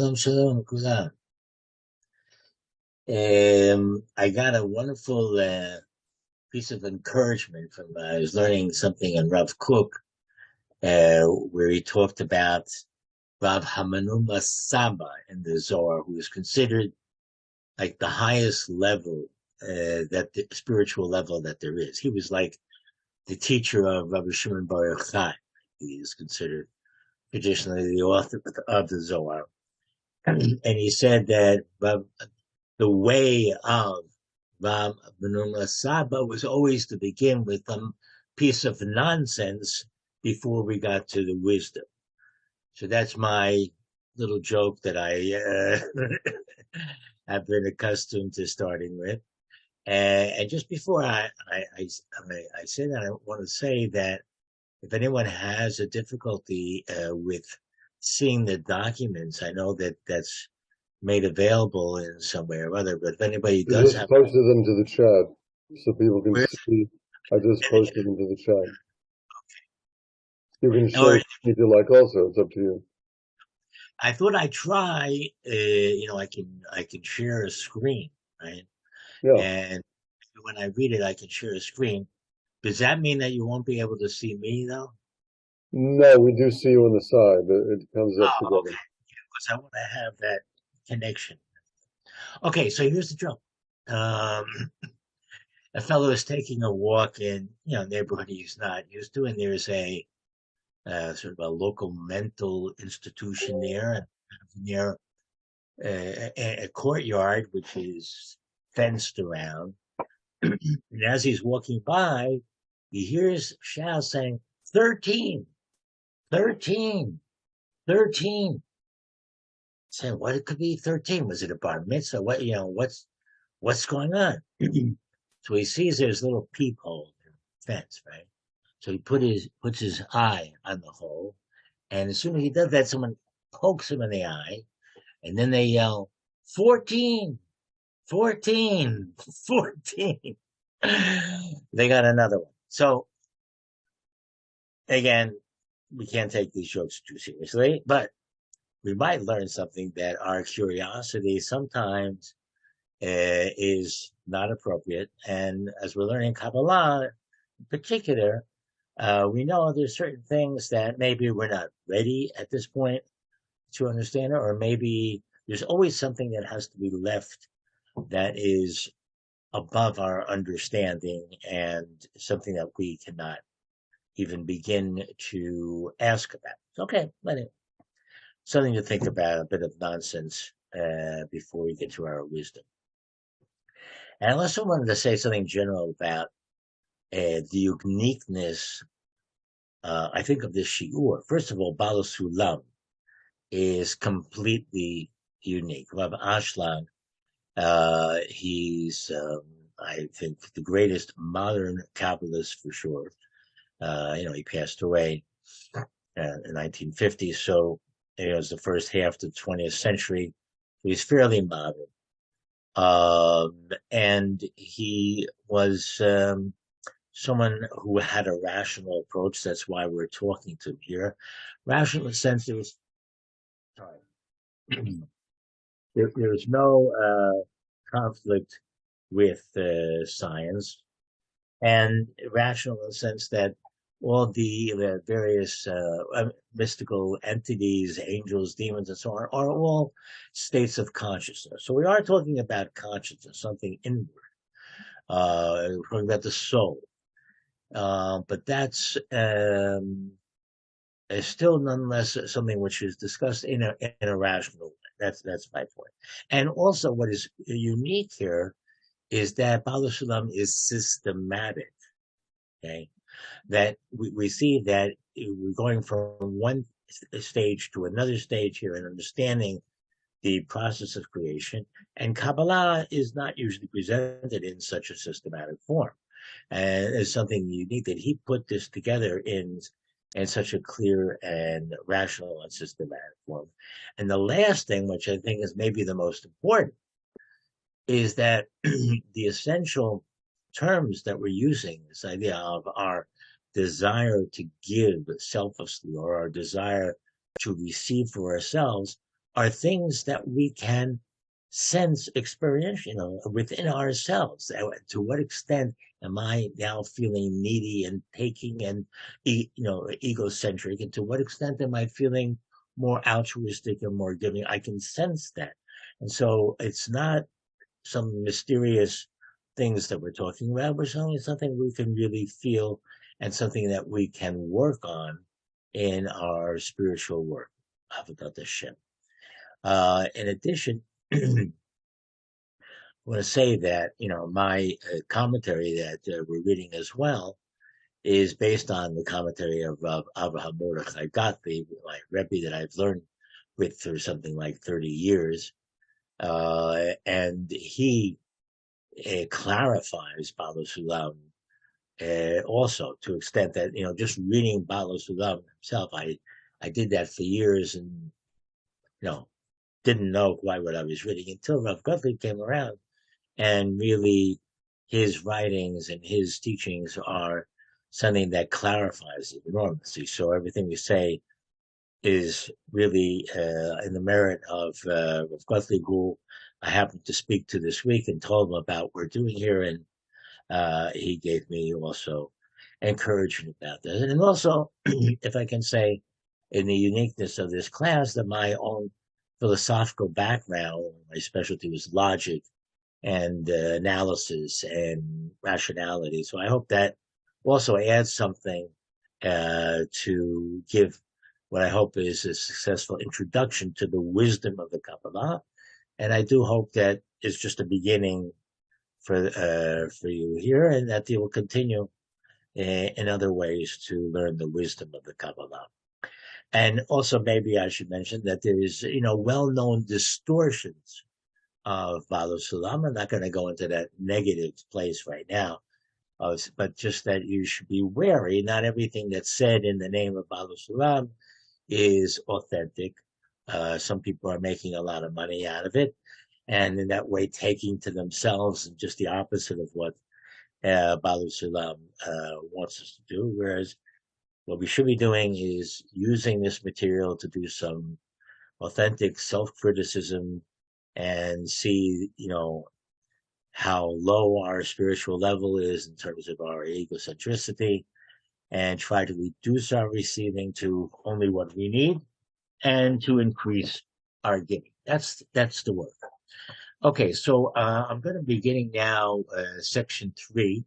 Shalom, Kulam. I got a wonderful piece of encouragement from I was learning something in Rav Kook, where he talked about Rav Hamanuma Saba in the Zohar, who is considered like the highest level, that the spiritual level that there is. He was like the teacher of Rabbi Shimon Bar Yochai. He is considered traditionally the author of the Zohar. And he said that the way of Ram Benuma Saba was always to begin with a piece of nonsense before we got to the wisdom. So that's my little joke that I have been accustomed to starting with. And just before I say that, I want to say that if anyone has a difficulty with seeing the documents, I know that that's made available in some way or other. But if anybody I does just have, posted them to the chat so people can where, see. I just posted them to the chat. You can share or if you like also. It's up to you. I thought I'd try. I can share a screen, right? Yeah. And when I read it, I can share a screen. Does that mean that you won't be able to see me though? No, we do see you on the side. It comes up Oh, together. okay. Because I want to have that connection. Okay, so here's the drill. Um, a fellow is taking a walk in, neighborhood he's not used to, and there's a sort of a local mental institution there, and near a courtyard which is fenced around. And as he's walking by, he hears shouts saying, 13, 13, 13. Saying, what it could be 13? Was it a bar mitzvah? What's going on? So he sees there's a little peephole in the fence, right? So he puts his eye on the hole, and as soon as he does that, someone pokes him in the eye, and then they yell, 14, 14, 14. They got another one. So again, we can't take these jokes too seriously, but we might learn something that our curiosity sometimes is not appropriate. And as we're learning Kabbalah in particular, we know there's certain things that maybe we're not ready at this point to understand it, or maybe there's always something that has to be left that is above our understanding and something that we cannot even begin to ask about. Okay, let it. Something to think about, a bit of nonsense before we get to our wisdom. And I also wanted to say something general about the uniqueness, I think, of this shiur. First of all, Baal Hasulam is completely unique. Yehuda Ashlag, he's, I think, the greatest modern Kabbalist for sure. He passed away in the 1950s, so it was the first half of the 20th century. He's fairly modern. And he was someone who had a rational approach. That's why we're talking to him here. Rational in the sense there was, sorry, there was no conflict with science, and rational in the sense that all the various mystical entities, angels, demons, and so on, are all states of consciousness. So we are talking about consciousness, something inward. We're talking about the soul. But that's is still nonetheless something which is discussed in a rational way. That's my point. And also, what is unique here is that Baal Hasulam is systematic. Okay, that we see that we're going from one stage to another stage here in understanding the process of creation, and Kabbalah is not usually presented in such a systematic form. And it's something unique that he put this together in such a clear and rational and systematic form. And the last thing, which I think is maybe the most important, is that the essential terms that we're using, this idea of our desire to give selflessly or our desire to receive for ourselves, are things that we can sense experiential, within ourselves. To what extent am I now feeling needy and taking and egocentric, and to what extent am I feeling more altruistic and more giving? I can sense that, and so it's not some mysterious things that we're talking about. We're showing something we can really feel and something that we can work on in our spiritual work. Avodat Hashem. In addition, I want to say that my commentary that we're reading as well is based on the commentary of Avraham Mordechai Gottlieb, my Rebbe that I've learned with for something like 30 years, and he clarifies Baal Hasulam also to extent that just reading Baal Hasulam himself, I did that for years and didn't know quite what I was reading until Rav Gottlieb came around, and really his writings and his teachings are something that clarifies it enormously. So everything we say is really in the merit of Rav Gottlieb, who I happened to speak to this week and told him about what we're doing here, and he gave me also encouragement about that. And also, if I can say, in the uniqueness of this class, that my own philosophical background, my specialty was logic and analysis and rationality. So I hope that also adds something to give what I hope is a successful introduction to the wisdom of the Kabbalah. And I do hope that it's just a beginning for you here, and that you will continue in other ways to learn the wisdom of the Kabbalah. And also, maybe I should mention that there is, well-known distortions of Baal Hasulam. I'm not going to go into that negative place right now, but just that you should be wary. Not everything that's said in the name of Baal Hasulam is authentic. Some people are making a lot of money out of it, and in that way taking to themselves and just the opposite of what Baal Hasulam wants us to do. Whereas what we should be doing is using this material to do some authentic self-criticism and see, how low our spiritual level is in terms of our egocentricity, and try to reduce our receiving to only what we need and to increase our giving. That's the work. Okay, so I'm going to be beginning now section 3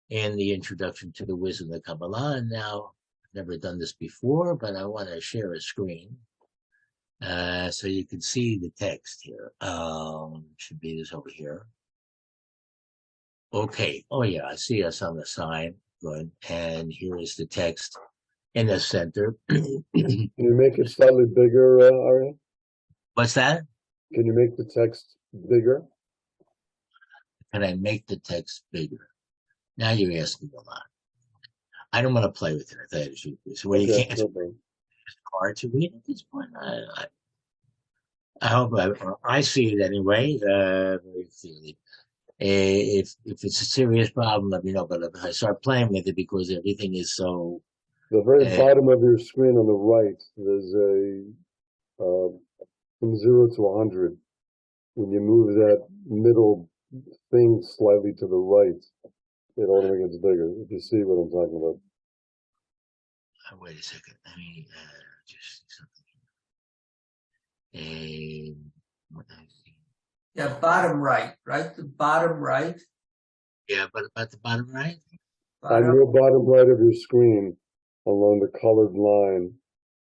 in the introduction to the wisdom of the Kabbalah. And now, I've never done this before, but I want to share a screen so you can see the text here. Should be this over here. Okay. Oh yeah, I see us on the sign. Good. And here is the text in the center. Can you make it slightly bigger, Aryeh? What's that? Can you make the text bigger? Can I make the text bigger? Now you're asking a lot. I don't want to play with it. I tell you the truth. So when you can't, it's hard to read at this point. I hope I see it anyway, very clearly. If it's a serious problem, let me know. But if I start playing with it because everything is so. The very bottom of your screen on the right, there's a from 0 to 100. When you move that middle thing slightly to the right, it automatically gets bigger. If you see what I'm talking about. Wait a second. Let me just see something. Yeah, bottom right? The bottom right. Yeah, but at the bottom right? On your bottom right of your screen, along the colored line,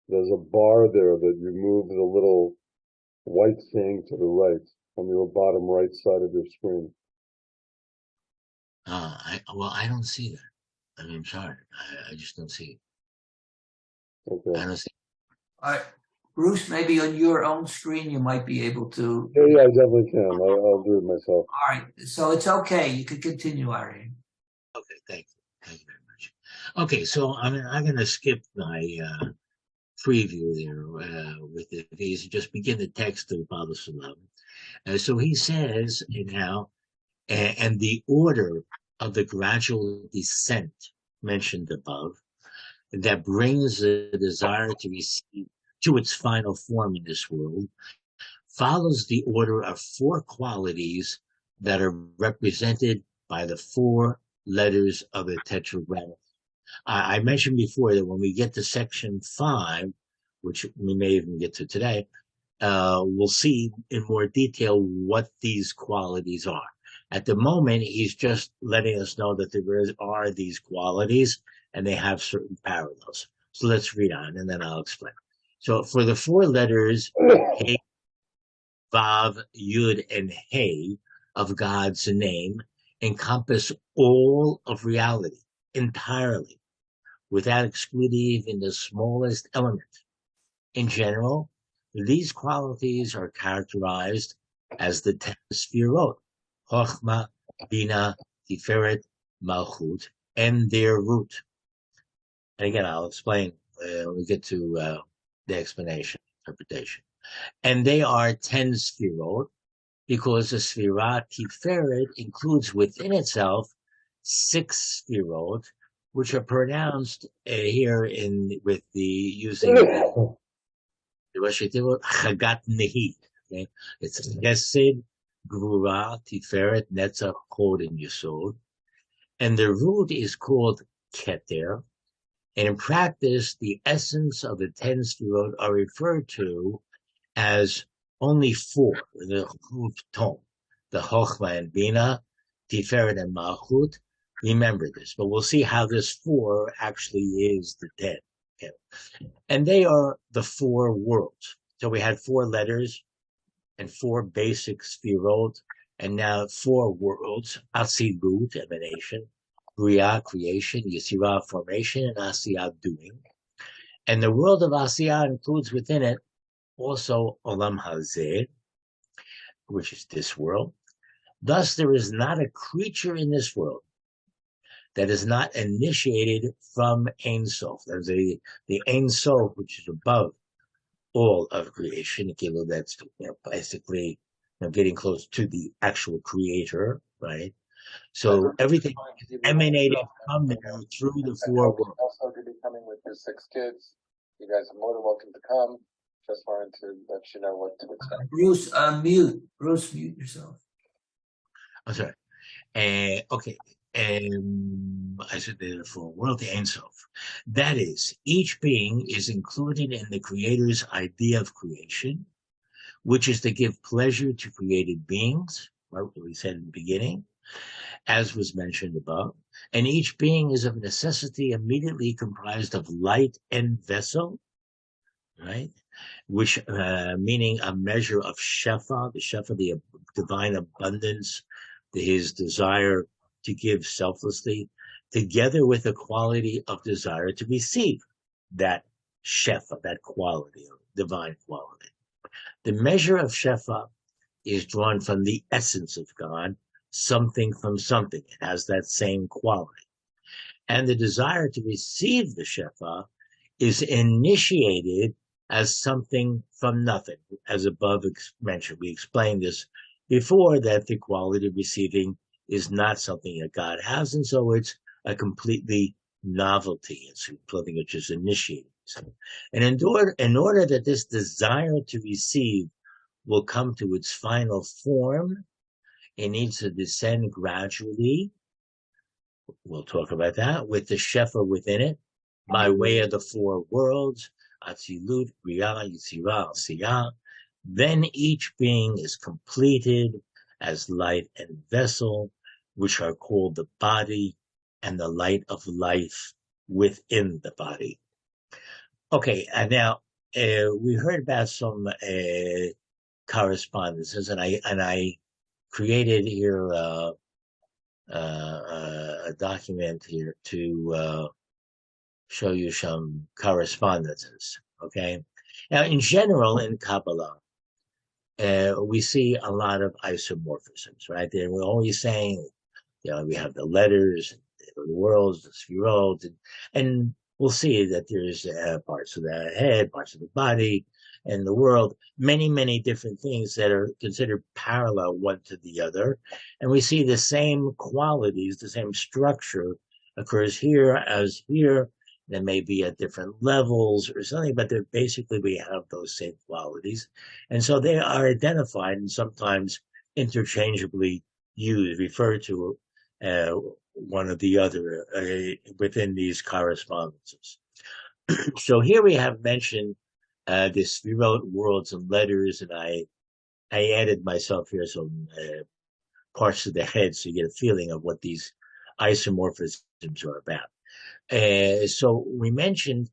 there's a bar there that you move the little white thing to the right on your bottom right side of your screen. I don't see that. I mean, I'm sorry. I just don't see it. Okay. I don't see it. All right. Bruce, maybe on your own screen you might be able to. Yeah, I definitely can. I'll do it myself. All right. So it's okay. You can continue, Aryeh. Okay, thank you. Thank you very much. Okay, so I'm going to skip my preview there with it. These just begin the text of Baal Hasulam. So he says now, and the order of the gradual descent mentioned above, that brings the desire to receive to its final form in this world follows the order of four qualities that are represented by the four letters of the tetragrammaton. I mentioned before that when we get to section 5, which we may even get to today, we'll see in more detail what these qualities are. At the moment, he's just letting us know that there are these qualities and they have certain parallels. So let's read on and then I'll explain. So for the four letters, Hey, Vav, Yud, and Hey of God's name encompass all of reality entirely, without excluding even the smallest element. In general, these qualities are characterized as the 10 sefirot, Chochmah, Bina, Tiferet, Malchut, and their root. And again, I'll explain when we get to the explanation, interpretation. And they are 10 sefirot because the Sefirah Tiferet includes within itself 6 sefirot, which are pronounced here with the using the Chagat Nehi. Okay? It's Chesed, Gvura, Tiferet, Netzach, Hod, and Yesod. And the root is called Keter. And in practice, the essence of the 10 sefirot are referred to as only 4, the Chuvton, the Chochmah and Bina, Tiferet and Malchut. Remember this, but we'll see how this 4 actually is the 10. Okay. And they are the 4 worlds. So we had 4 letters and 4 basic sefirot, and now 4 worlds: Atzilut, emanation; Bria, creation; Yetzirah, formation; and Asiyah, doing. And the world of Asiyah includes within it also Olam Hazeh, which is this world. Thus, there is not a creature in this world that is not initiated from Ein Sof. There's the Ein Sof, which is above all of creation. That's basically getting close to the actual creator, right? So everything is emanated from there through the 4 worlds. Also, to be coming with your 6 kids. You guys are more than welcome to come. Just wanted to let you know what to expect. Bruce, mute. Bruce, mute yourself. I'm sorry. Okay. I said the 4 world, the Ein Sof. That is, each being is included in the Creator's idea of creation, which is to give pleasure to created beings, right? What we said in the beginning, as was mentioned above. And each being is of necessity immediately comprised of light and vessel, right? Which meaning a measure of shefa, the divine abundance, his desire to give selflessly, together with the quality of desire to receive that shefa, that quality, divine quality. The measure of shefa is drawn from the essence of God, something from something. It has that same quality. And the desire to receive the shefa is initiated as something from nothing, as above mentioned. We explained this before, that the quality of receiving is not something that God has, and so it's a completely novelty. It's something which is initiated. And in order that this desire to receive will come to its final form, it needs to descend gradually. We'll talk about that, with the shefa within it, by way of the 4 worlds, Atzilut, Bria, Yetzirah, Asiyah. Then each being is completed as light and vessel, which are called the body and the light of life within the body. Okay, and now we heard about some correspondences, and I created here a document here to show you some correspondences. Okay, now in general in Kabbala, we see a lot of isomorphisms, right? There we're always saying, we have the letters, the worlds, the sefirot, and we'll see that there's parts of the head, parts of the body, and the world, many different things that are considered parallel one to the other. And we see the same qualities, the same structure occurs here as here, They may be at different levels or something, but they're basically, we have those same qualities. And so they are identified and sometimes interchangeably used, referred to one or the other within these correspondences. So here we have mentioned this remote worlds and letters, and I added myself here some parts of the head so you get a feeling of what these isomorphisms are about. So we mentioned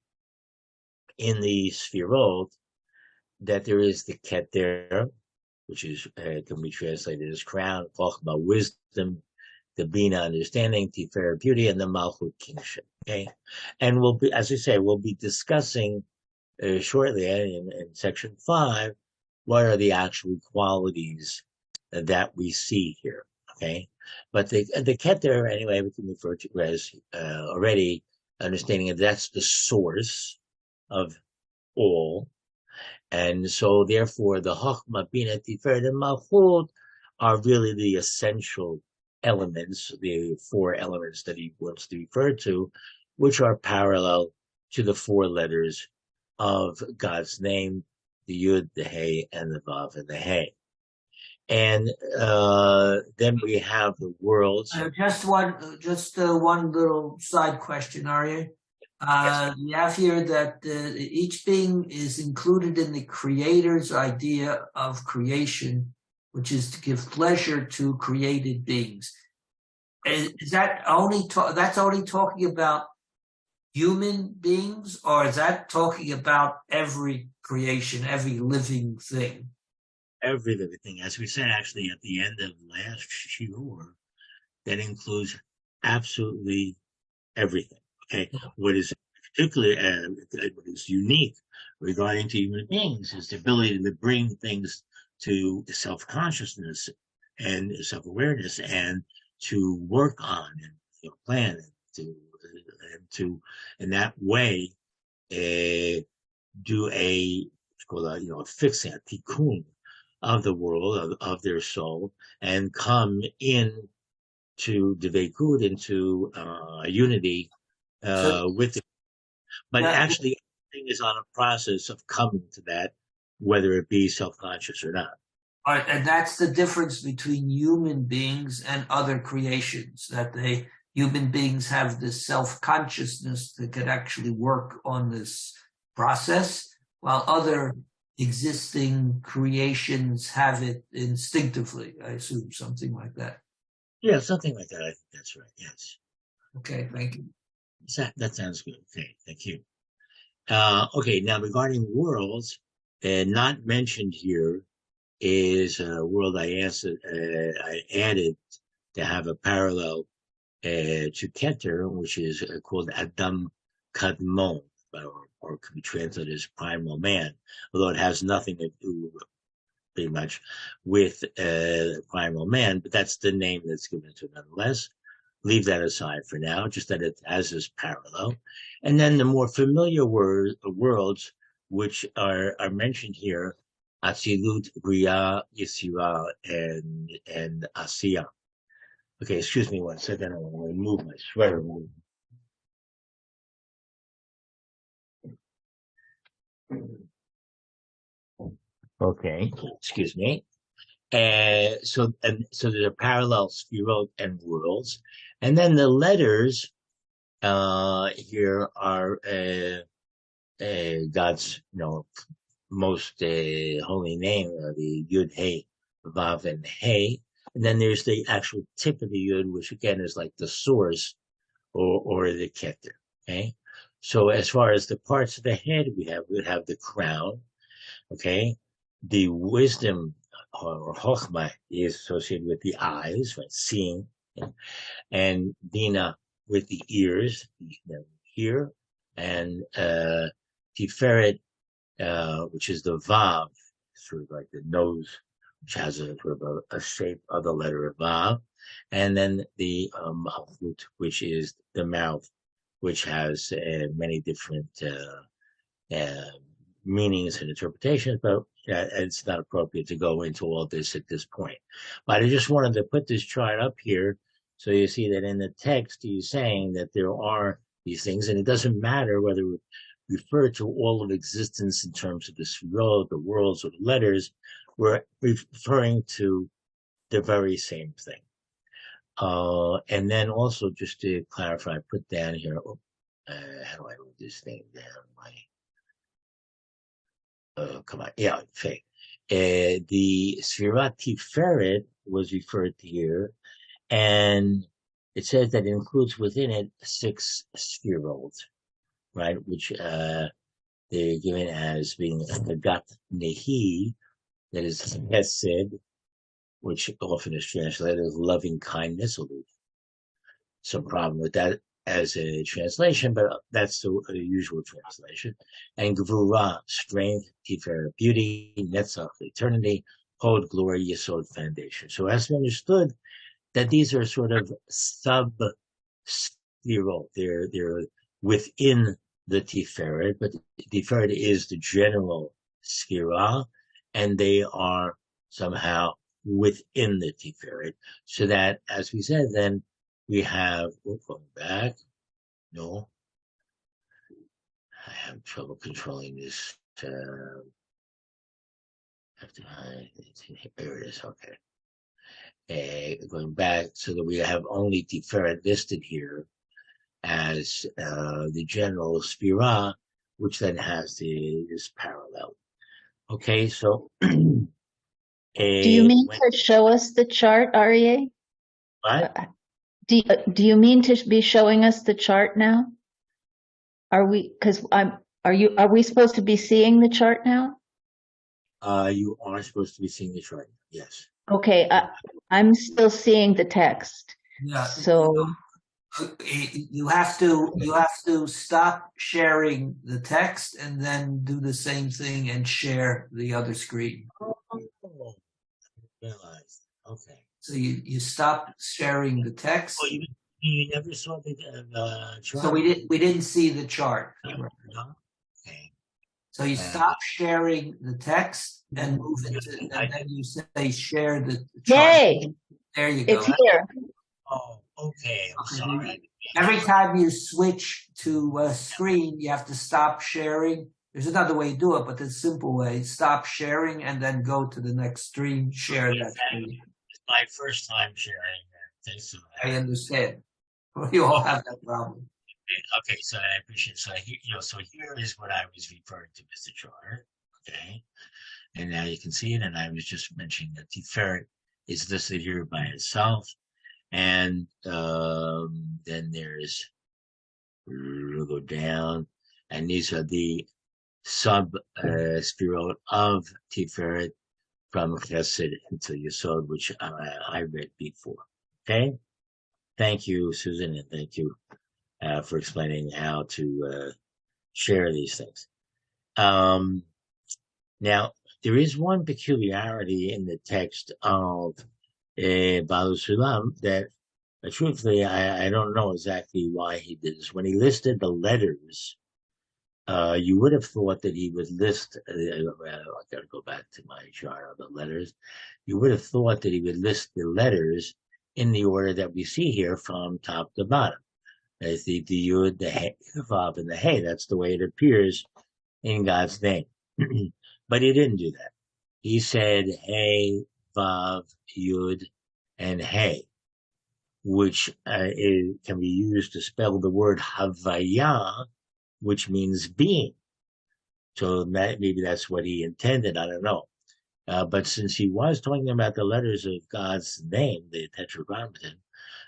in the Sphirot that there is the Keter, which is can be translated as crown, Chochmah, wisdom, the Bina, understanding, Tiferet, beauty, and the Malchut, kingship. Okay, and we'll be, as I say, we'll be discussing shortly in section 5 what are the actual qualities that we see here. Okay, but the Keter, anyway, we can refer to as already understanding that that's the source of all. And so therefore the Chochmah, Bina, Tiferet, and Malchut are really the essential elements, the 4 elements that he wants to refer to, which are parallel to the 4 letters of God's name, the Yud, the Hey, and the Vav, and the Hey. And then we have the worlds. Just one little side question, Aryeh. You have here that each being is included in the Creator's idea of creation, which is to give pleasure to created beings. Is that that's only talking about human beings, or is that talking about every creation, every living thing? Every living thing, as we said actually at the end of last shiur, that includes absolutely everything. Okay, what is particularly what is unique regarding to human beings is the ability to bring things to self-consciousness and self-awareness, and to work on and plan and to in that way do a fixing, a tikkun of the world, of their soul, and come in to dvekud, into unity with it. But actually, everything is on a process of coming to that, whether it be self-conscious or not. All right, and that's the difference between human beings and other creations, that human beings have this self-consciousness that could actually work on this process, while other existing creations have it instinctively. I assume something like that. Yeah, something like that. I think that's right. Yes. Okay, thank you. That sounds good. Okay, thank you. Okay, now regarding worlds, not mentioned here is a world I added to have a parallel to Keter, which is called Adam Kadmon, or can be translated as primal man, although it has nothing to do pretty much with primal man, but that's the name that's given to it nonetheless. Leave that aside for now, just that it has this parallel. And then the more familiar worlds, which are mentioned here, Atzilut, Bria, Yisira, and Asiya. Okay, excuse me 1 second. I'm going to remove my sweater. Okay, excuse me. So there's a parallel Sphirot and worlds, and then the letters here are God's most holy name, the Yud, Hey, Vav, and Hey, and then there's the actual tip of the Yud, which again is like the source or the Keter. Okay, so as far as the parts of the head, we would have the crown. Okay, the wisdom or Chochmah is associated with the eyes, right, seeing, and Bina with the ears, hear, and Tiferet, which is the Vav, sort of like the nose, which has a sort of a shape of the letter Vav, and then the Malchut, which is the mouth, which has many different meanings and interpretations, but it's not appropriate to go into all this at this point. But I just wanted to put this chart up here so you see that in the text he's saying that there are these things, and it doesn't matter whether we refer to all of existence in terms of the sfirot, the worlds, or the letters. We're referring to the very same thing. And then also, just to clarify, I put down here, how do I move this thing down? Come on, yeah, okay. The Sfirat Tiferet was referred to here, and it says that it includes within it 6 spherot, right? Which they're given as being the Gat Nehi, that is Hesed, which often is translated as loving kindness. Some problem with that as a translation, but that's the usual translation. And Gvura, strength, Tiferet, beauty, Netzach, eternity, Hod, glory, Yesod, foundation. So as we understood that these are sort of sub-spherot, they're within the Tiferet, but the Tiferet is the general Sphira, and they are somehow within the Tiferet. So that, as we said, then we have, going back, no, I have trouble controlling this. Here it is, okay. Going back, so that we have only Tiferet listed here as the general Sphira, which then has this parallel. Okay, so do you mean to show us the chart, Aryeh? What? Do you mean to be showing us the chart now? Are we? Because are we supposed to be seeing the chart now? You are supposed to be seeing the chart. Yes. Okay, I'm still seeing the text. Yeah. So you have to stop sharing the text and then do the same thing and share the other screen. Oh, realized. Okay. So you stop sharing the text. Oh, you never saw the chart? So we didn't see the chart. No? Okay. So you stop sharing the text and move into, and then you say share the chart. yay! There you go. It's here. Oh, okay. I'm sorry. Every time you switch to a screen, you have to stop sharing. There's another way to do it, but the simple way: stop sharing and then go to the next stream. Share that screen. It's my first time sharing that. So I understand. We all have that problem. Okay, so I appreciate. So so here is what I was referring to as the chart. Okay, and now you can see it. And I was just mentioning that Tiferet is listed here by itself, and then there's we'll go down, and these are the sub spherot of Tiferet from Chesed into Yesod, which I read before. Okay, thank you, Susan, and thank you for explaining how to share these things. Now, there is one peculiarity in the text of Baal Hasulam that, truthfully, I don't know exactly why he did this. When he listed the letters, you would have thought that he would list, I've got to go back to my chart of the letters. You would have thought that he would list the letters in the order that we see here from top to bottom. As the Yud, the He, the Vav, and the Hey. That's the way it appears in God's name. But he didn't do that. He said Hey, Vav, Yud, and Hey, which can be used to spell the word Havaya, which means being. So maybe that's what he intended. I don't know. But since he was talking about the letters of God's name, the Tetragrammaton,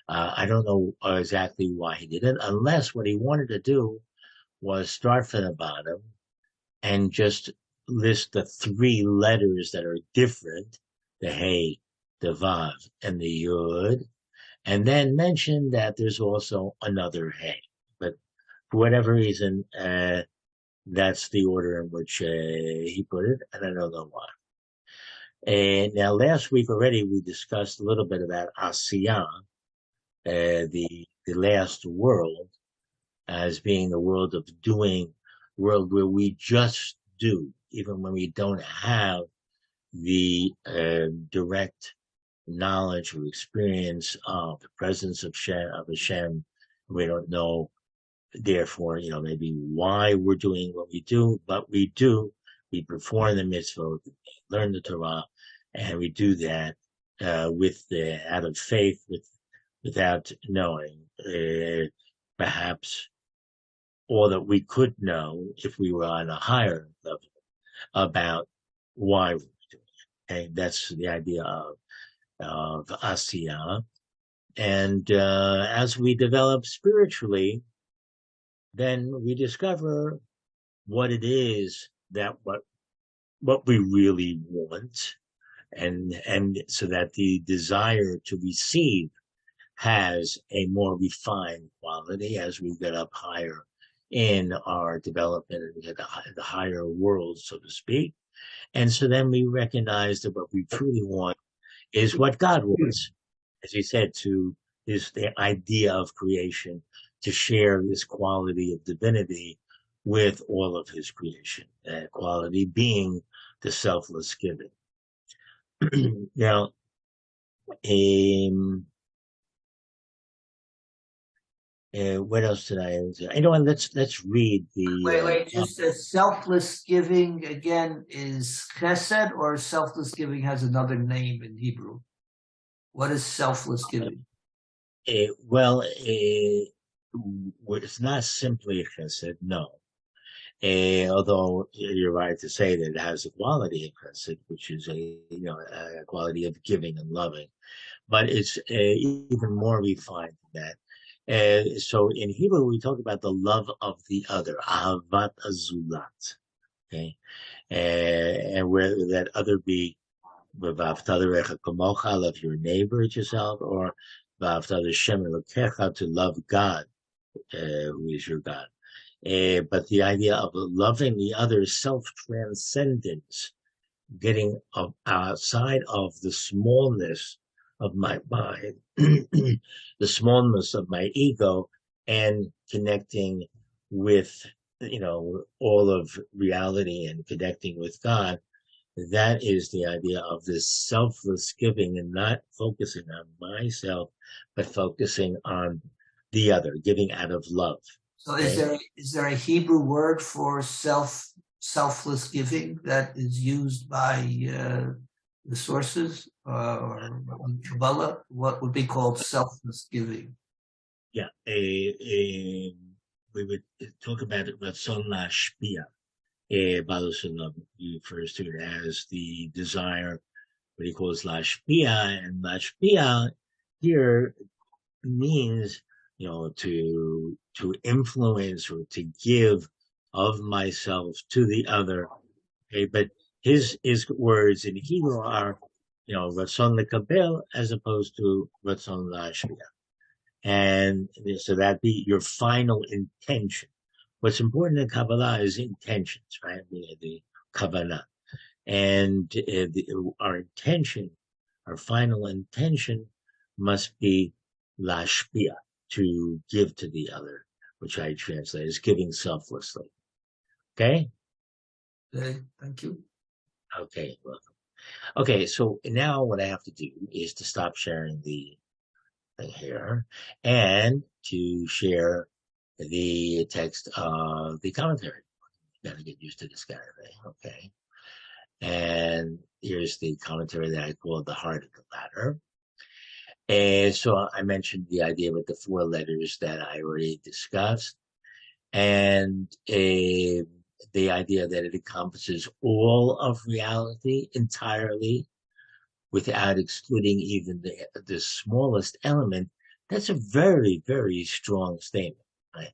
I don't know exactly why he did it, unless what he wanted to do was start from the bottom and just list the 3 letters that are different, the Hey, the Vav, and the Yud, and then mention that there's also another Hey. But for whatever reason, that's the order in which he put it, and I don't know why. And now last week already we discussed a little bit about Asiyah, the last world, as being the world of doing, world where we just do, even when we don't have the direct knowledge or experience of the presence of Hashem. We don't know therefore, maybe why we're doing what we do, but we do. We perform the mitzvot, learn the Torah, and we do that out of faith, without knowing perhaps all that we could know if we were on a higher level about why we're doing it. Okay, that's the idea of Asiyah. And as we develop spiritually, then we discover what it is that what we really want, and so that the desire to receive has a more refined quality as we get up higher in our development and we get the higher world, so to speak. And so then we recognize that what we truly want is what God wants. As we said, is the idea of creation, to share this quality of divinity with all of his creation, that quality being the selfless giving. Now, what else did I say? Let's read the. Wait. Just selfless giving again is chesed, or selfless giving has another name in Hebrew. What is selfless giving? It's not simply chesed, no. Although you're right to say that it has a quality of chesed, which is a quality of giving and loving, but it's even more refined than that. So in Hebrew, we talk about the love of the other, ahavat azulat, okay, and where that other be love your neighbor as yourself, or to love God, who is your God. But the idea of loving the other, self-transcendence, getting outside of the smallness of my mind, the smallness of my ego, and connecting with, all of reality and connecting with God. That is the idea of this selfless giving, and not focusing on myself, but focusing on the other, giving out of love. So is there a Hebrew word for selfless giving that is used by the sources or Kabbala? What would be called selfless giving? Yeah, we would talk about it. Ratzon lashpia. Baal Hasulam refers to it as the desire, what he calls lashpia, and lashpia here means, to influence or to give of myself to the other. Okay, but his words in Hebrew are, ratzon lekabel as opposed to ratzon lashpia, and so that be your final intention. What's important in Kabbala is intentions, right? The kavanah, and our intention, our final intention, must be lashpia, to give to the other, which I translate as giving selflessly. Okay? Thank you. Okay, welcome. Okay, so now what I have to do is to stop sharing the thing here and to share the text of the commentary. You gotta get used to this kind of thing, okay? And here's the commentary that I call the heart of the ladder. And so I mentioned the idea with the 4 letters that I already discussed, and the idea that it encompasses all of reality entirely without excluding even the smallest element. That's a very, very strong statement, right?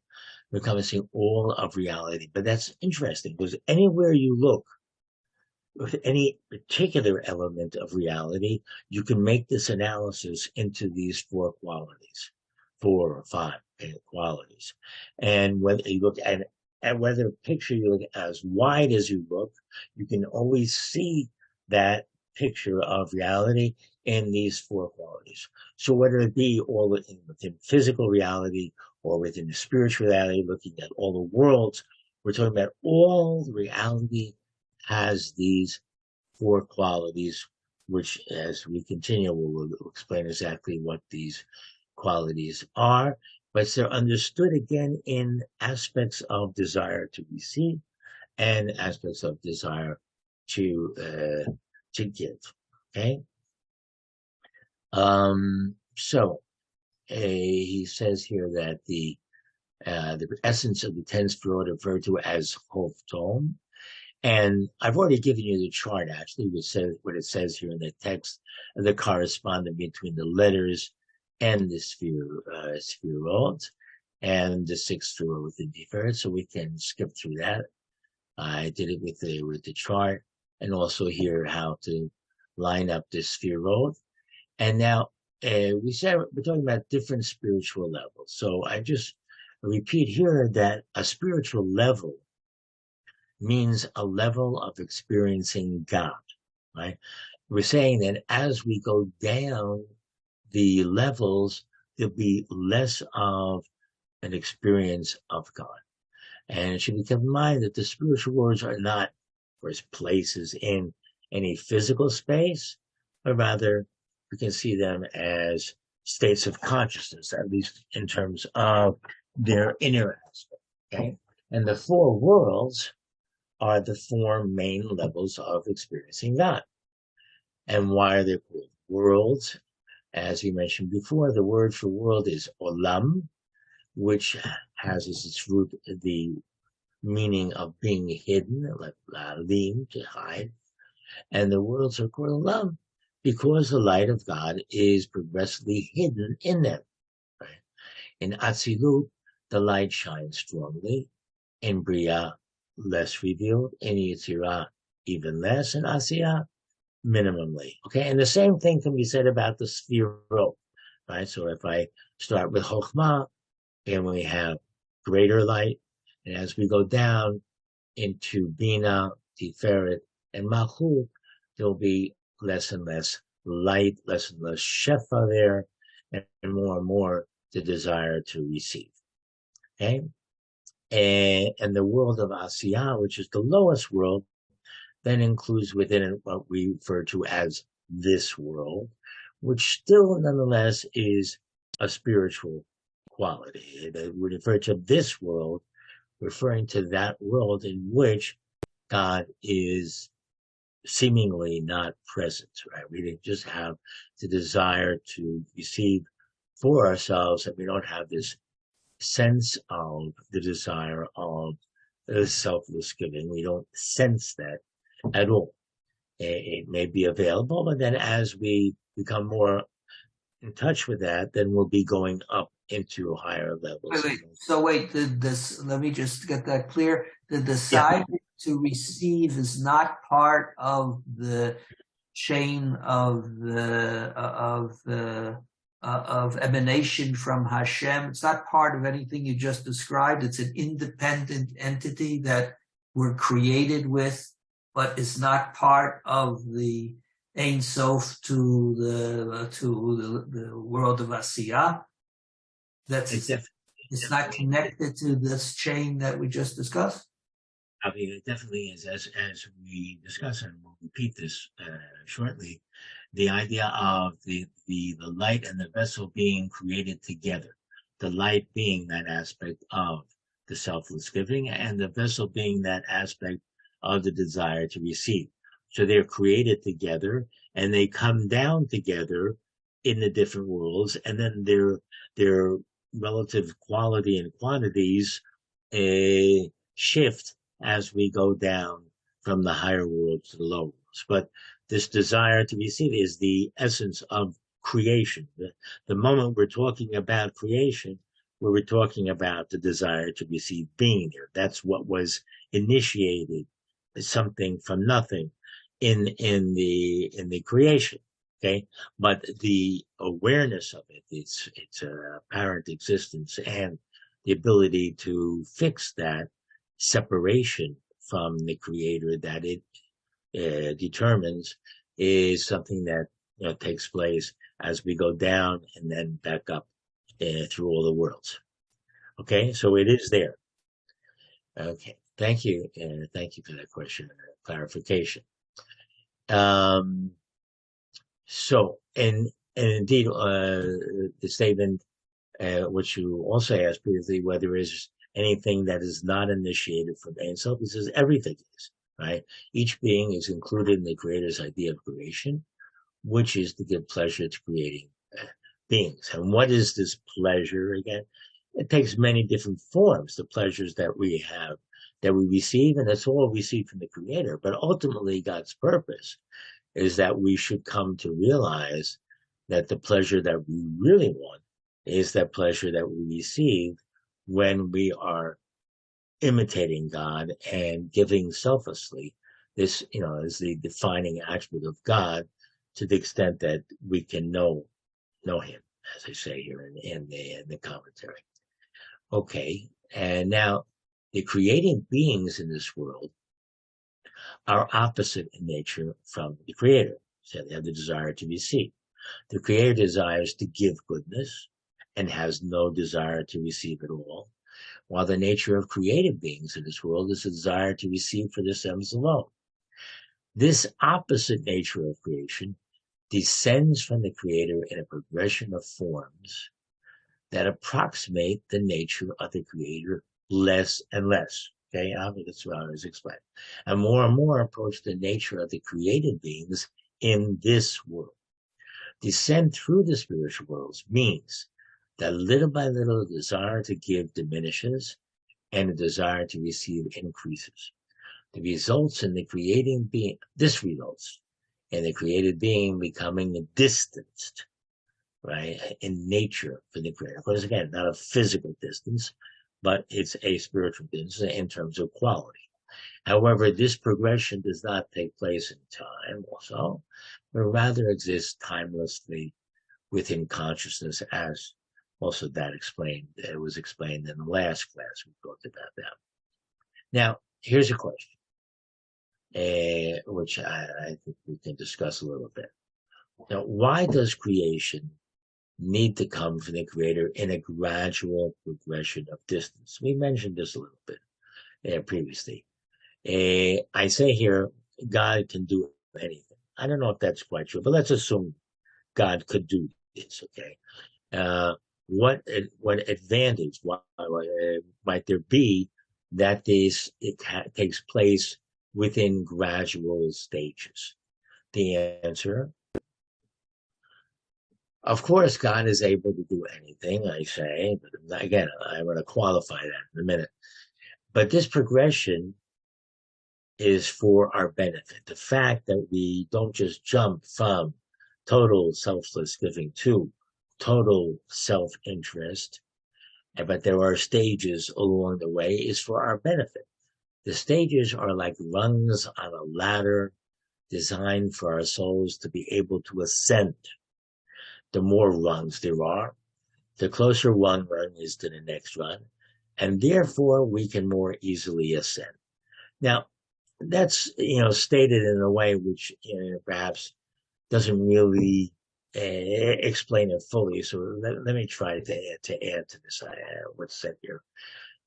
Encompassing all of reality. But that's interesting, because anywhere you look, with any particular element of reality, you can make this analysis into these 4 qualities, 4 or 5 qualities. And whether you look at whether picture you look as wide as you look, you can always see that picture of reality in these 4 qualities. So whether it be all within physical reality or within the spiritual reality, looking at all the worlds, we're talking about all the reality has these 4 qualities, which, as we continue, we'll explain exactly what these qualities are. but they're understood again in aspects of desire to receive and aspects of desire to give. Okay. So he says here that the essence of the 10 sefirot referred to as Hoftom. And I've already given you the chart, actually, which says what it says here in the text, the correspondence between the letters and the sefirot, and the 6 sefirot within Tiferet. So we can skip through that. I did it with the chart, and also here how to line up the sefirot. And now we said we're talking about different spiritual levels. So I just repeat here that a spiritual level means a level of experiencing God, right? We're saying that as we go down the levels, there'll be less of an experience of God. And it should be kept in mind that the spiritual worlds are not, of course, places in any physical space, but rather we can see them as states of consciousness, at least in terms of their inner aspect, okay? And the 4 worlds are the 4 main levels of experiencing God. And why are they called worlds? As we mentioned before, the word for world is olam, which has as its root the meaning of being hidden, like lalim, to hide. And the worlds are called olam because the light of God is progressively hidden in them. Right? In Atzilut, the light shines strongly. In Bria, less revealed. In Yetzirah, even less. In Asiyah, minimally. Okay, and the same thing can be said about the sefirot, right? So if I start with Chokhmah, and we have greater light, and as we go down into Bina, Tiferet, and Malchut, there'll be less and less light, less and less shefa there, and more the desire to receive. Okay? And the world of Asiyah, which is the lowest world, then includes within it what we refer to as this world, which still nonetheless is a spiritual quality. We refer to this world, referring to that world in which God is seemingly not present, right? We didn't just have the desire to receive for ourselves, and we don't have this sense of the desire of selfless giving. We don't sense that at all. It may be available, but then as we become more in touch with that, then we'll be going up into higher levels. Wait, let me just get that clear. The desire to receive is not part of the chain of emanation from Hashem. It's not part of anything you just described. It's an independent entity that we're created with, but is not part of the Ein Sof to the world of Asiyah. It's not connected to this chain that we just discussed. I mean, it definitely is, as we discuss, and we'll repeat this shortly. The idea of the light and the vessel being created together. The light being that aspect of the selfless giving, and the vessel being that aspect of the desire to receive. So they're created together, and they come down together in the different worlds, and then their relative quality and quantities shift as we go down from the higher worlds to the lower worlds. But this desire to receive is the essence of creation. The moment we're talking about creation, we're talking about the desire to receive being there. That's what was initiated, something from nothing in the creation. Okay, but the awareness of it, its apparent existence, and the ability to fix that separation from the creator that it determines is something that takes place as we go down and then back up through all the worlds. Okay, so it is there. Okay, thank you, thank you for that question and clarification. So, and indeed, the statement which you also asked previously, whether there is anything that is not initiated from Ein Sof. He says everything is, right? Each being is included in the Creator's idea of creation, which is to give pleasure to creating beings. And what is this pleasure again? It takes many different forms, the pleasures that we have, that we receive, and that's all we see from the Creator. But ultimately, God's purpose is that we should come to realize that the pleasure that we really want is that pleasure that we receive when we are imitating God and giving selflessly. This, is the defining attribute of God, to the extent that we can know Him, as I say here in the commentary. Okay, and now the creating beings in this world are opposite in nature from the Creator. So they have the desire to receive. The Creator desires to give goodness and has no desire to receive at all, while the nature of created beings in this world is a desire to receive for themselves alone. This opposite nature of creation descends from the Creator in a progression of forms that approximate the nature of the Creator less and less. Okay, that's what I was explaining. And more approach the nature of the created beings in this world. Descent through the spiritual worlds means that little by little the desire to give diminishes and the desire to receive increases. This results in the created being becoming distanced, right, in nature from the Creator. Of course, again, not a physical distance, but it's a spiritual distance in terms of quality. However, this progression does not take place in time also, but rather exists timelessly within consciousness, as also it was explained in the last class. We talked about that. Now, here's a question, which I think we can discuss a little bit. Now, why does creation need to come from the Creator in a gradual progression of distance? We mentioned this a little bit previously. I say here, God can do anything. I don't know if that's quite true, but let's assume God could do this, okay? What advantage might there be that takes place within gradual stages? The answer, of course, God is able to do anything, I say, but again, I'm going to qualify that in a minute. But this progression is for our benefit. The fact that we don't just jump from total selfless giving to total self-interest, but there are stages along the way, is for our benefit. The stages are like rungs on a ladder designed for our souls to be able to ascend. The more rungs there are, the closer one rung is to the next rung, and therefore we can more easily ascend. Now, that's stated in a way which perhaps doesn't really explain it fully. So let me try to add to this what's said here,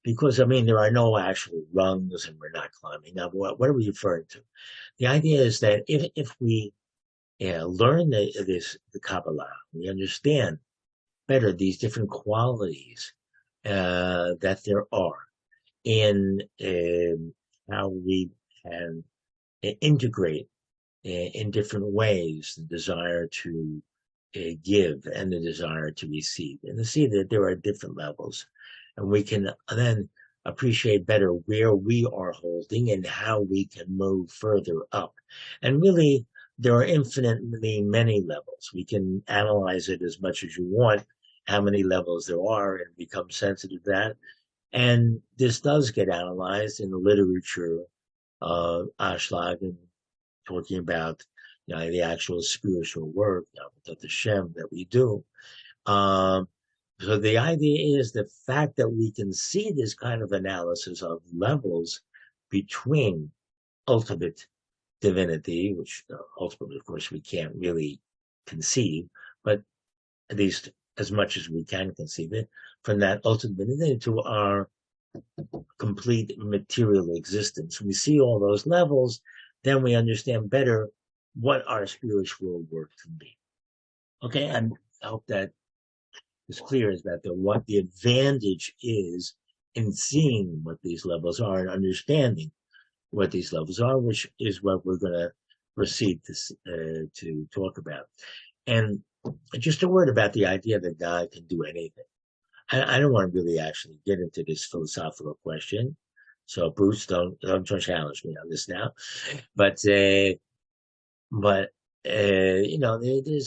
because there are no actual rungs and we're not climbing. Now, what are we referring to? The idea is that if we learn the Kabbala, we understand better these different qualities that there are in how we can integrate in different ways the desire to give and the desire to receive, and to see that there are different levels, and we can then appreciate better where we are holding and how we can move further up. And really, there are infinitely many levels. We can analyze it as much as you want, how many levels there are, and become sensitive to that. And this does get analyzed in the literature of Ashlag, and talking about the actual spiritual work of the Shem that we do. So the idea is the fact that we can see this kind of analysis of levels between ultimate divinity, which ultimately, of course, we can't really conceive, but at least as much as we can conceive it, from that ultimate divinity to our complete material existence. We see all those levels, then we understand better what our spiritual work can be. Okay, and I hope that is clear is that what the advantage is in seeing what these levels are and understanding what these levels are, which is what we're going to proceed to talk about. And just a word about the idea that God can do anything. I don't want to really actually get into this philosophical question. So Bruce, don't challenge me on this now. But there's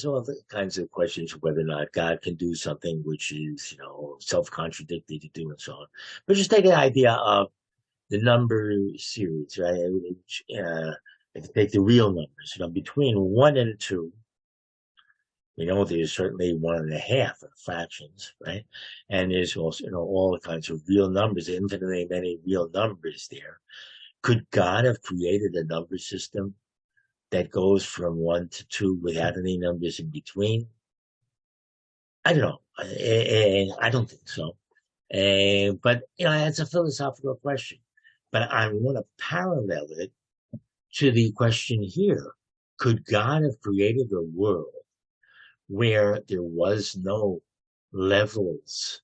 all kinds of questions of whether or not God can do something which is, self-contradictory to do and so on. But just take the idea of the number series, right? Which, if you take the real numbers, between 1 and 2, there's certainly 1.5 fractions, right? And there's also, all kinds of real numbers, infinitely many real numbers there. Could God have created a number system that goes from 1 to 2 without any numbers in between? I don't know. I don't think so. But, it's a philosophical question. But I want to parallel it to the question here. Could God have created a world where there was no levels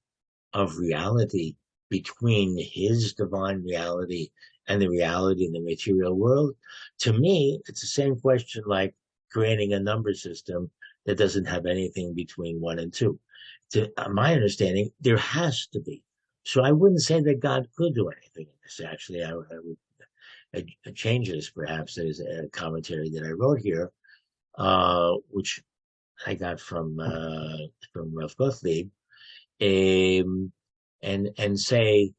of reality between his divine reality and the reality in the material world? To me, it's the same question like creating a number system that doesn't have anything between 1 and 2. To my understanding, there has to be. So I wouldn't say that God could do anything in this. Actually, I would change this perhaps. There's a commentary that I wrote here, which I got from Rav Gottlieb, and say,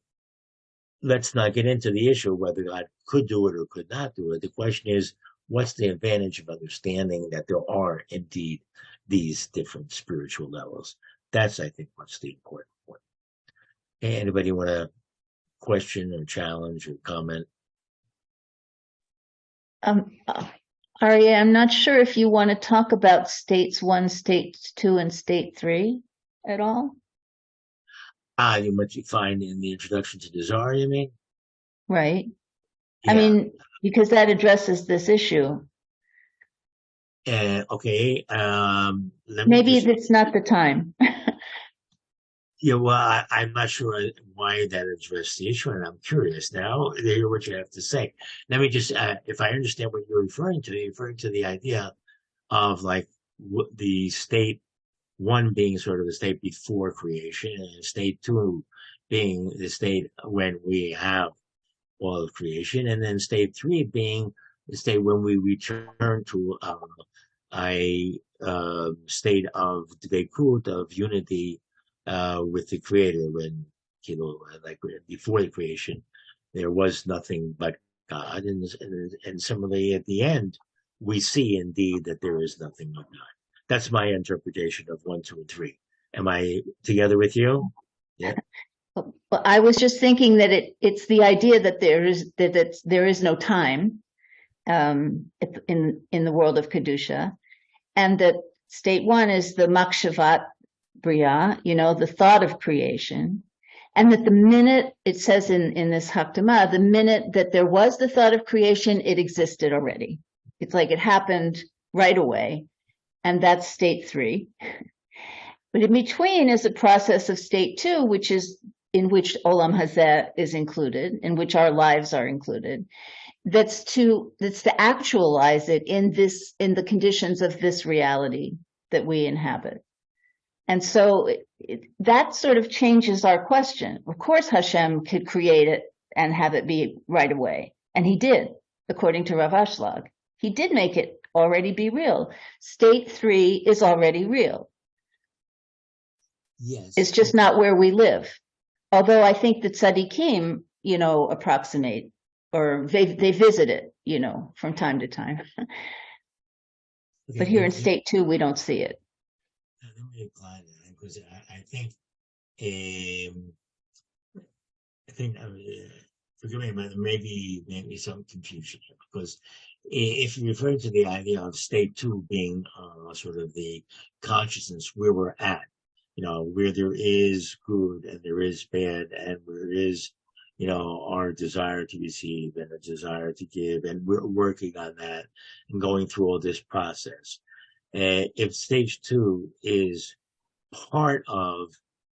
let's not get into the issue of whether God could do it or could not do it. The question is, what's the advantage of understanding that there are indeed these different spiritual levels? That's, I think, what's the important point. Anybody want to question or challenge or comment? Aryeh, I'm not sure if you want to talk about states 1, state 2, and state 3 at all. What you find in the introduction to the Zohar, you mean? Right. Yeah. I mean, because that addresses this issue. Okay. Maybe it's not the time. Yeah, well, I'm not sure why that addressed the issue, and I'm curious now to hear what you have to say. Let me just, if I understand what you're referring to the idea of like the state 1 being sort of the state before creation, and state 2 being the state when we have all of creation, and then state 3 being the state when we return to a state of dveikut, of unity with the Creator, when like before the creation, there was nothing but God, and similarly at the end, we see indeed that there is nothing but God. That's my interpretation of 1, 2, and 3. Am I together with you? Yeah. Well, I was just thinking that it's the idea that there is no time in the world of Kedusha, and that state 1 is the makshavat bria, the thought of creation, and that the minute it says in this Hakdama, the minute that there was the thought of creation, it existed already. It's like it happened right away, and that's state 3. But in between is a process of state 2, which is in which Olam Hazeh is included, in which our lives are included. That's to actualize it in the conditions of this reality that we inhabit. And so that sort of changes our question. Of course, Hashem could create it and have it be right away. And he did, according to Rav Ashlag. He did make it already be real. State 3 is already real. Yes. It's just not where we live. Although I think that tzaddikim, approximate, or they visit it, from time to time. Okay, But here in state 2, we don't see it. Let me apply that, because I think, forgive me, but maybe some confusion here, because if you refer to the idea of state 2 being sort of the consciousness where we're at, where there is good and there is bad, and where there is, our desire to receive and a desire to give, and we're working on that and going through all this process. If stage 2 is part of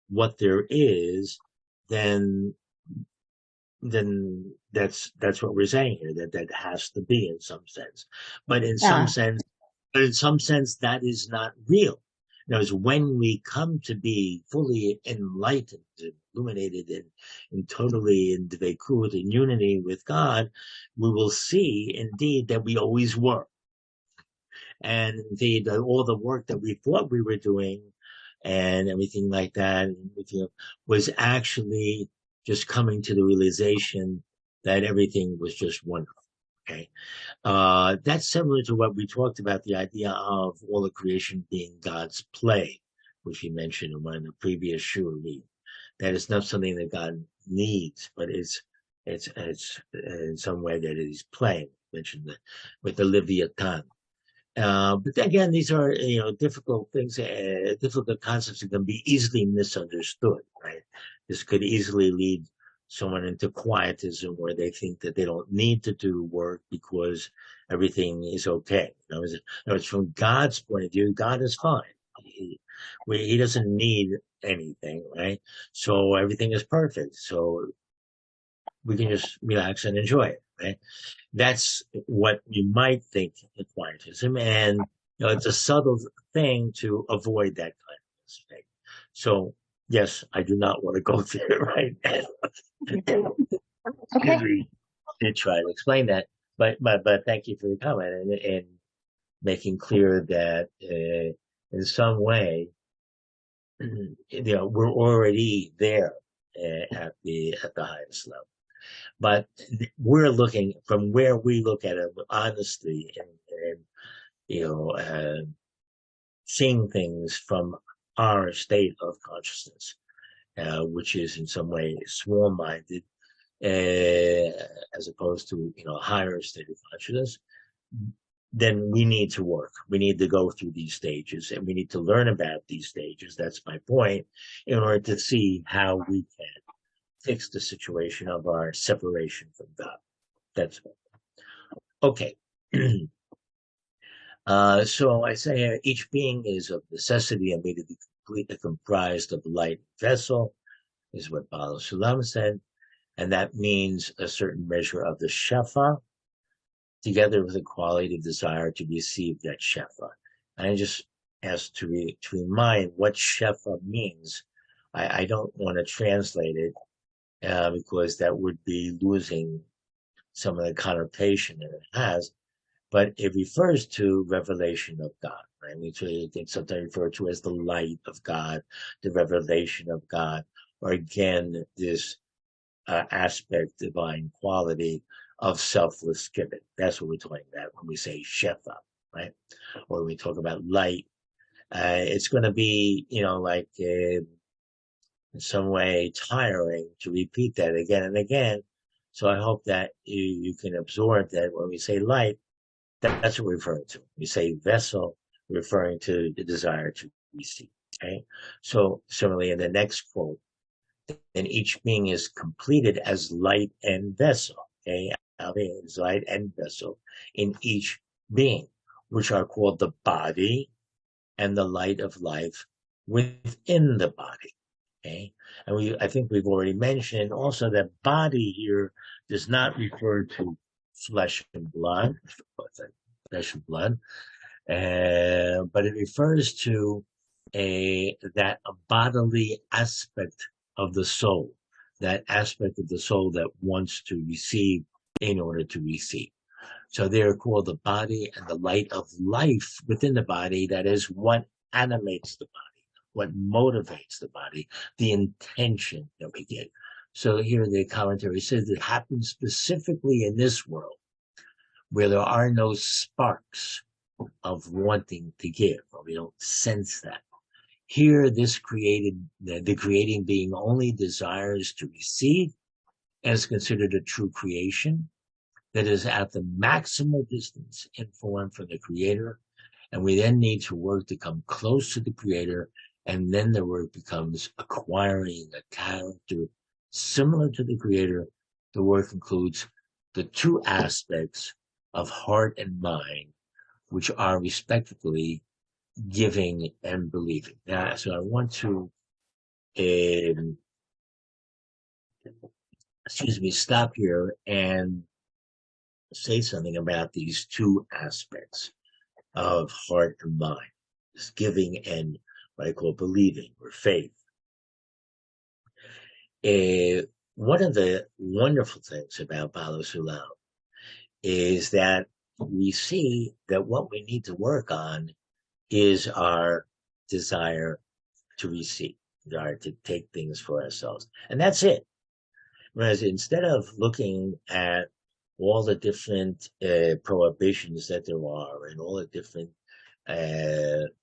what there is, then that's what we're saying here, that has to be in some sense. But in some sense, that is not real. Because when we come to be fully enlightened, illuminated, and totally in dveikut, in unity with God, we will see indeed that we always were. And indeed, all the work that we thought we were doing and everything like that was actually just coming to the realization that everything was just wonderful. Okay. That's similar to what we talked about, the idea of all the creation being God's play, which he mentioned in one of the previous shiur. That is not something that God needs, but it's in some way that he's playing. Mentioned with the Leviathan. But again, these are difficult things, difficult concepts that can be easily misunderstood. Right? This could easily lead someone into quietism, where they think that they don't need to do work because everything is okay. It's from God's point of view, God is fine. He doesn't need anything, right? So everything is perfect. So we can just relax and enjoy it, right? That's what you might think in quietism, and it's a subtle thing to avoid that kind of mistake. So yes, I do not want to go there right now. Okay. Did try to explain that, but thank you for your comment and making clear that in some way, we're already there at the highest level. But we're looking from where we look at it honestly and seeing things from our state of consciousness, which is in some way small-minded, as opposed to a higher state of consciousness. Then we need to work. We need to go through these stages, and we need to learn about these stages. That's my point, in order to see how we can fix the situation of our separation from God. That's okay. So I say here, each being is of necessity and immediately completely comprised of light vessel, is what Baal Hasulam said, and that means a certain measure of the shefa, together with a qualitative desire to receive that shefa. And I just asked to remind what shefa means. I don't want to translate it because that would be losing some of the connotation that it has, but it refers to revelation of God, right? It's sometimes referred to as the light of God, the revelation of God, or again, this aspect, divine quality of selfless giving. That's what we're talking about when we say shefa, right? Or when we talk about light. It's going to be, like in some way tiring to repeat that again and again. So I hope that you can absorb that when we say light, that's what we're referring to. We say vessel, referring to the desire to receive. Okay. So similarly, in the next quote, then each being is completed as light and vessel. Okay. Aryeh is light and vessel in each being, which are called the body and the light of life within the body. Okay. And I think we've already mentioned also that body here does not refer to flesh and blood, but it refers to that bodily aspect of the soul, that aspect of the soul that wants to receive in order to receive. So they're called the body and the light of life within the body. That is what animates the body, what motivates the body, the intention that we get. So here the commentary says it happens specifically in this world, where there are no sparks of wanting to give, or we don't sense that. Here, the creating being only desires to receive, and is considered a true creation that is at the maximal distance in form from the Creator, and we then need to work to come close to the Creator, and then the work becomes acquiring a character similar to the Creator. The work includes the two aspects of heart and mind, which are respectively giving and believing. Now, so I want to, stop here and say something about these two aspects of heart and mind, this giving and what I call believing or faith. One of the wonderful things about Baal Hasulam is that we see that what we need to work on is our desire to receive, desire to take things for ourselves. And that's it. Whereas instead of looking at all the different prohibitions that there are and all the different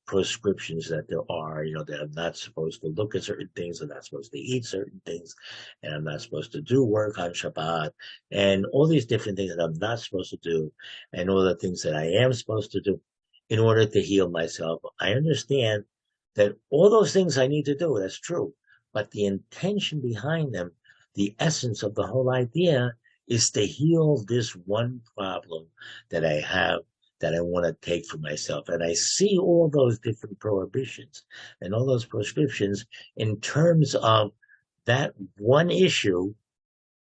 prescriptions that there are, that I'm not supposed to look at certain things, I'm not supposed to eat certain things, and I'm not supposed to do work on Shabbat, and all these different things that I'm not supposed to do, and all the things that I am supposed to do in order to heal myself. I understand that all those things I need to do, that's true, but the intention behind them, the essence of the whole idea, is to heal this one problem that I have, that I want to take for myself. And I see all those different prohibitions and all those prescriptions in terms of that one issue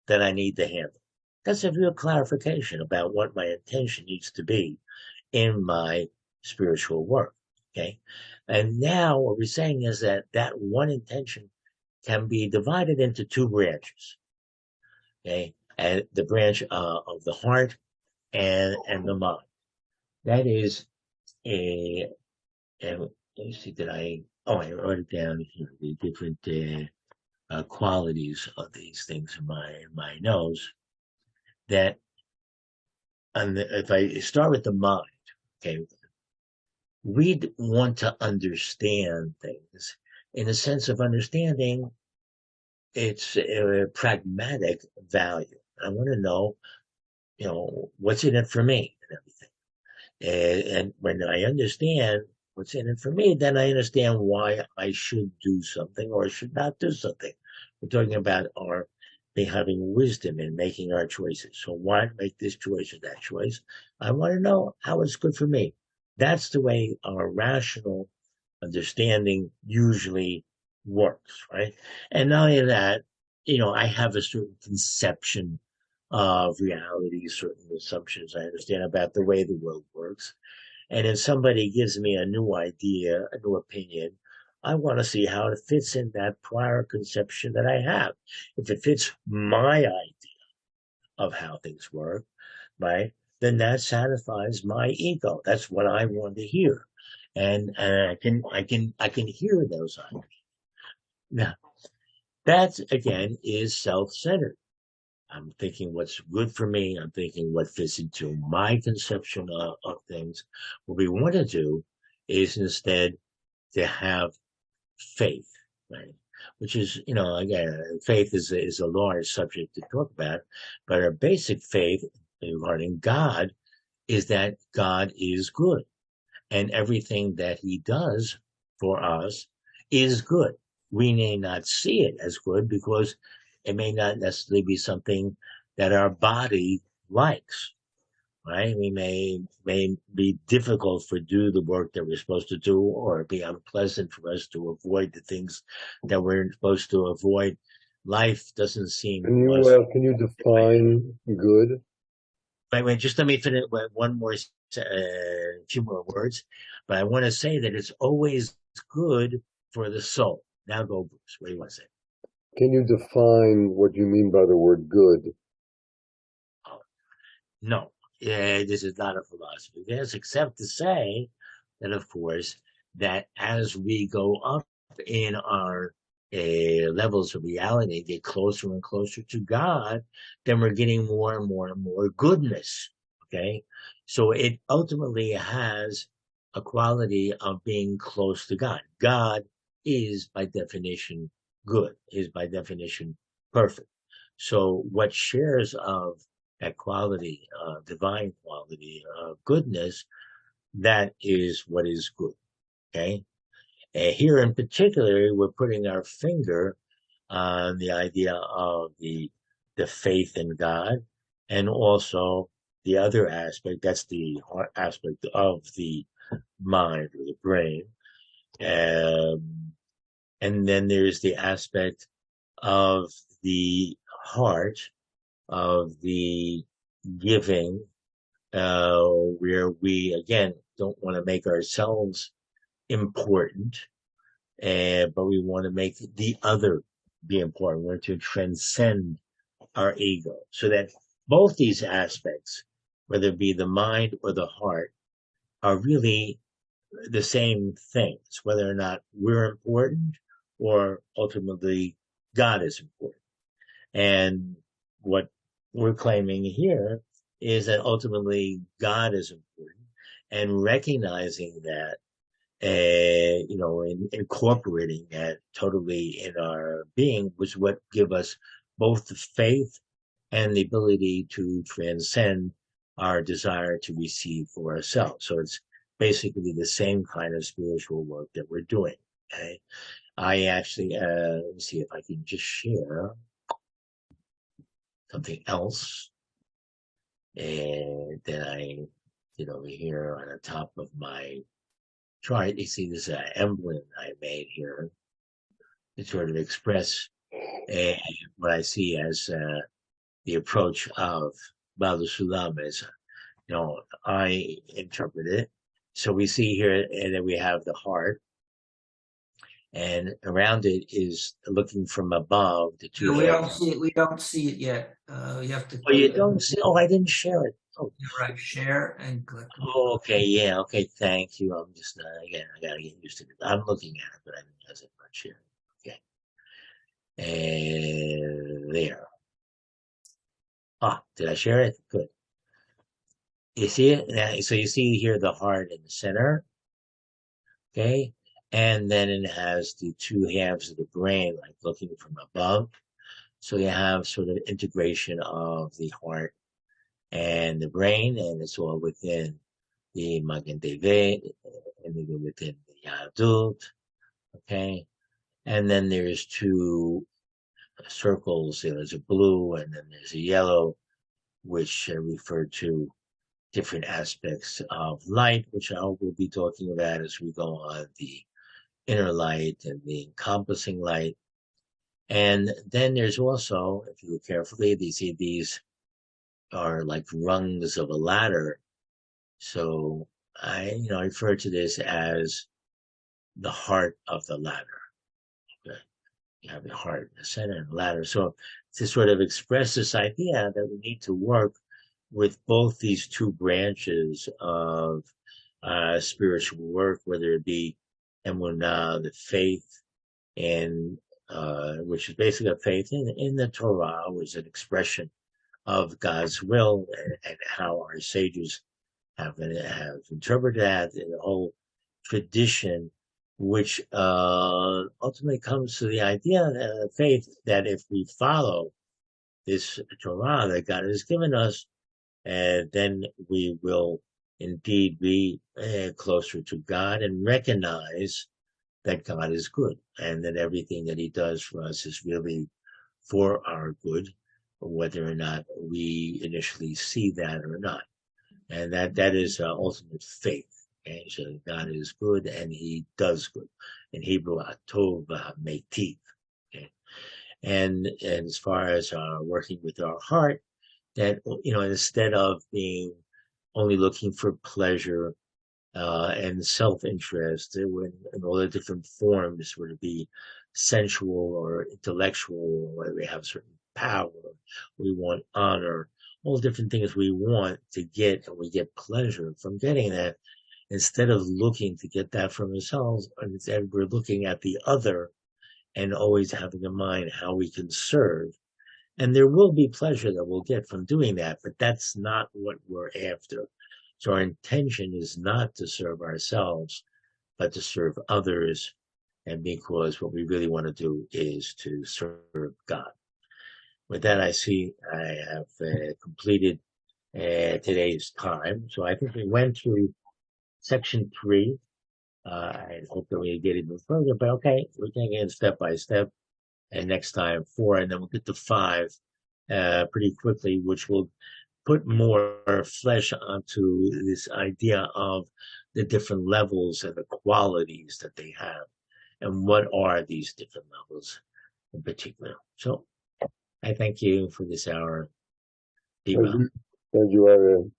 that I need to handle. That's a real clarification about what my intention needs to be in my spiritual work. Okay. And now what we're saying is that that one intention can be divided into two branches. Okay. And the branch of the heart and the mind. That is and let me see, I wrote it down here, the different qualities of these things in my nose. That, if I start with the mind, okay, we want to understand things in a sense of understanding its pragmatic value. I want to know, what's in it for me and everything. And when I understand what's in it for me, then I understand why I should do something or should not do something. We're talking about having wisdom in making our choices. So why make this choice or that choice? I want to know how it's good for me. That's the way our rational understanding usually works, right? And not only that, I have a certain conception of reality, certain assumptions I understand about the way the world works. And if somebody gives me a new idea, a new opinion, I want to see how it fits in that prior conception that I have. If it fits my idea of how things work, right, then that satisfies my ego. That's what I want to hear. And I can hear those ideas. Now, that again is self-centered. I'm thinking what's good for me. I'm thinking what fits into my conception of things. What we want to do is instead to have faith, right? Which is, again, faith is a large subject to talk about, but our basic faith regarding God is that God is good, and everything that He does for us is good. We may not see it as good because it may not necessarily be something that our body likes, right? We may be difficult to do the work that we're supposed to do, or be unpleasant for us to avoid the things that we're supposed to avoid. Life doesn't seem. Can you define good? Wait, just let me finish one more, few more words. But I want to say that it's always good for the soul. Now go, Bruce. What do you want to say? Can you define what you mean by the word good? No, this is not a philosophy. Yes, except to say that, of course, that as we go up in our levels of reality, get closer and closer to God, then we're getting more and more and more goodness. Okay, so it ultimately has a quality of being close to God. God is by definition good, is by definition perfect. So what shares of that quality, divine quality of goodness, that is what is good. Okay. Here in particular, we're putting our finger on the idea of the faith in God, and also the other aspect, that's the aspect of the mind or the brain. And then there's the aspect of the heart, of the giving, where we, again, don't want to make ourselves important, but we want to make the other be important. We want to transcend our ego. So that both these aspects, whether it be the mind or the heart, are really the same things, whether or not we're important or ultimately God is important. And what we're claiming here is that ultimately God is important, and recognizing that, incorporating that totally in our being was what give us both the faith and the ability to transcend our desire to receive for ourselves. So it's basically the same kind of spiritual work that we're doing. Okay, I actually let me see if I can just share something else, and that I did over here on the top of my chart. You see this emblem I made here to sort of express what I see as the approach of Baal Hasulam, as I interpret it. So we see here that we have the heart, and around it is, looking from above, the two We don't halves. see it. We don't see it yet. You have to. Oh, you don't see? Oh, I didn't share it. Oh, Right. Share and click. oh, okay, yeah, okay, thank you. I'm just again, I gotta get used to it. I'm looking at it, but I didn't realize it much here. Okay, and there. Ah, did I share it? Good. You see it? Now, so you see here the heart in the center, okay? And then it has the two halves of the brain, like looking from above. So you have sort of integration of the heart and the brain, and it's all within the Magen David, and even within the Yahadut, okay? And then there's two circles. There's a blue and then there's a yellow, which refer to different aspects of light, which I will be talking about as we go on, the inner light and the encompassing light. And then there's also, if you look carefully, these are like rungs of a ladder. So I refer to this as the heart of the ladder. Okay? You have the heart in the center and the ladder. So to sort of express this idea that we need to work with both these two branches of spiritual work, whether it be emunah, the faith, and which is basically a faith in the Torah, which is an expression of God's will, and how our sages have interpreted that, in the whole tradition, which ultimately comes to the idea of faith, that if we follow this Torah that God has given us, then we will indeed be closer to God, and recognize that God is good, and that everything that he does for us is really for our good, whether or not we initially see that or not. And that is ultimate faith. Okay? So God is good and he does good. In Hebrew, atov metiv. Okay? And as far as working with our heart, that, instead of being only looking for pleasure and self-interest in all the different forms, whether it be sensual or intellectual, or whether we have certain power, we want honor, all the different things we want to get, and we get pleasure from getting that. Instead of looking to get that from ourselves, instead we're looking at the other, and always having in mind how we can serve. And there will be pleasure that we'll get from doing that, but that's not what we're after. So our intention is not to serve ourselves, but to serve others. And because what we really want to do is to serve God. With that, I see I have completed today's time. So I think we went through section 3. I hope that we get even further, but okay, we're taking it step by step. And next time 4, and then we'll get to 5 pretty quickly, which will put more flesh onto this idea of the different levels and the qualities that they have, and what are these different levels in particular. So I thank you for this hour. Be well. Thank you, Aryeh.